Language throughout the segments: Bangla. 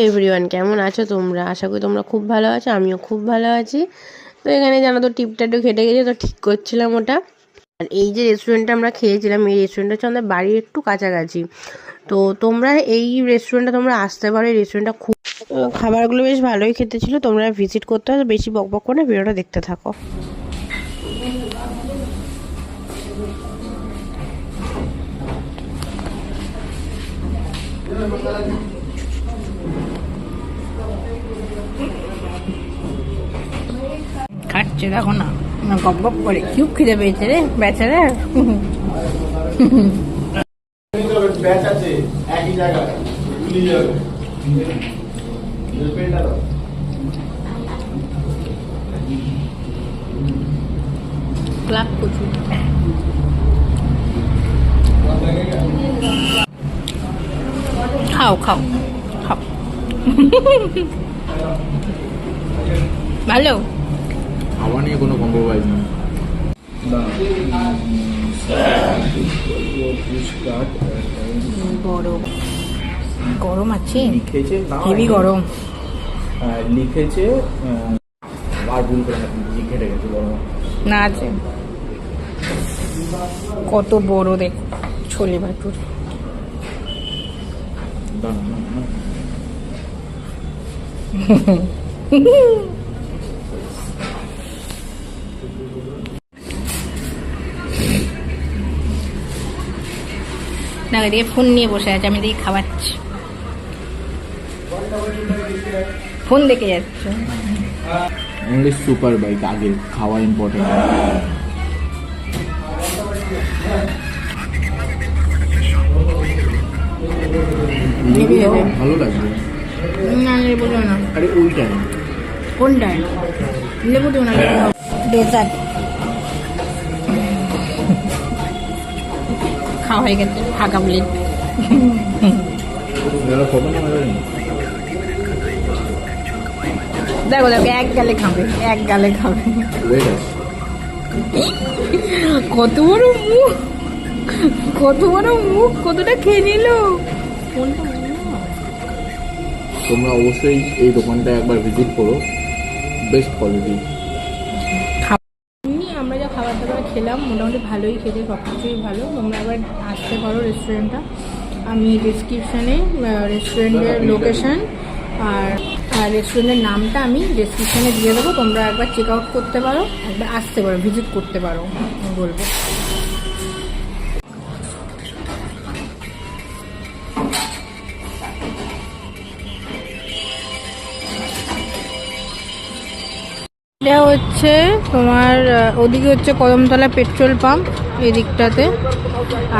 এভরিওয়ান, কেমন আছো তোমরা? আশা করি তোমরা খুব ভালো আছো, আমিও খুব ভালো আছি। তো এখানে জানো তো টিপটা একটু খেটে গেছে, তো ঠিক করছিলাম ওটা। আর এই যে রেস্টুরেন্টে আমরা খেয়েছিলাম, এই রেস্টুরেন্টটা হচ্ছে আমাদের বাড়ির একটু কাছাকাছি। তো তোমরা এই রেস্টুরেন্টে তোমরা আসতে পারো, এই রেস্টুরেন্টটা খুব খাবারগুলো বেশ ভালোই খেতে ছিল। তোমরা ভিজিট করতে হবে, বেশি বকবক করে ভিডিওটা দেখতে থাকো। খাচ্ছে দেখো না, গপ গপ করে কিউব খিদে পেয়েছে রে বেচারা। ব্যাচ আছে একই জায়গায় ভুলে যাবে ক্লাব কচু খাও খাও খাও। ভালো খাওয়া নিয়ে কোনো কম্প্রোমাইজ নেই। গরম গরম আছে, লিখেছে হেভি গরম লিখেছে আর ভুল করে লিখে রেখেছে গরম না আছে। কত বড় দেখ ছোলে ভাটুর। না এদিকে ফোন নিয়ে বসে আছে, আমি এদিকে খাওয়াচ্ছি, ফোন দেখে যাচ্ছে। অনলি সুপার বাইক, আগে খাওয়া ইম্পর্টেন্ট। ভালো লাগবে না লেবু দেবো না। আরে ওইটাই কোনটায় লেবু দেবো না, ডেজার্ট খাওয়া হয়ে গেছে, ফাঁকা প্লেট। দেখো দেখো এক গালে খাবে, এক গালে খাবে। কত বড় মুখ, কত বড় মুখ, কতটা খেয়ে নিল। তোমরা অবশ্যই এই দোকানটা একবার ভিজিট করো, বেস্ট কোয়ালিটি। আমরা যা খাবার দাবার খেলাম মোটামুটি ভালোই খেতে, সব কিছুই ভালো। তোমরা একবার আসতে পারো রেস্টুরেন্টটা। আমি ডিসক্রিপশানে রেস্টুরেন্টের লোকেশান আর রেস্টুরেন্টের নামটা আমি ডিসক্রিপশানে দিয়ে দেবো। তোমরা একবার চেক আউট করতে পারো, একবার আসতে পারো, ভিজিট করতে পারো বলবো। এটা হচ্ছে তোমার ওদিকে হচ্ছে কদমতলা পেট্রোল পাম্প এই দিকটাতে,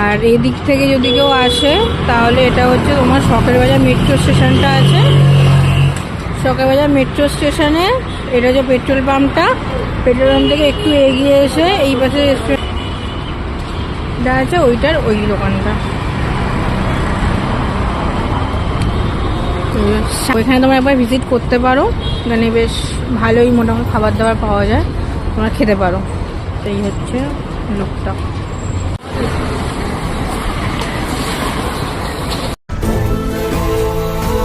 আর এই দিক থেকে যদি কেউ আসে তাহলে এটা হচ্ছে তোমার শখের বাজার মেট্রো স্টেশনটা আছে। শখের বাজার মেট্রো স্টেশনে এটা হচ্ছে পেট্রোল পাম্পটা। পেট্রোল পাম্প থেকে একটু এগিয়ে এসে এই পাশে রেস্টুরেন্টটা আছে, ওইটার ওই দোকানটা। ওইখানে তোমরা একবার ভিজিট করতে পারো, মানে বেশ ভালোই মোটামুটি খাবার দাবার পাওয়া যায়, তোমরা খেতে পারো। এই হচ্ছে লোকটা।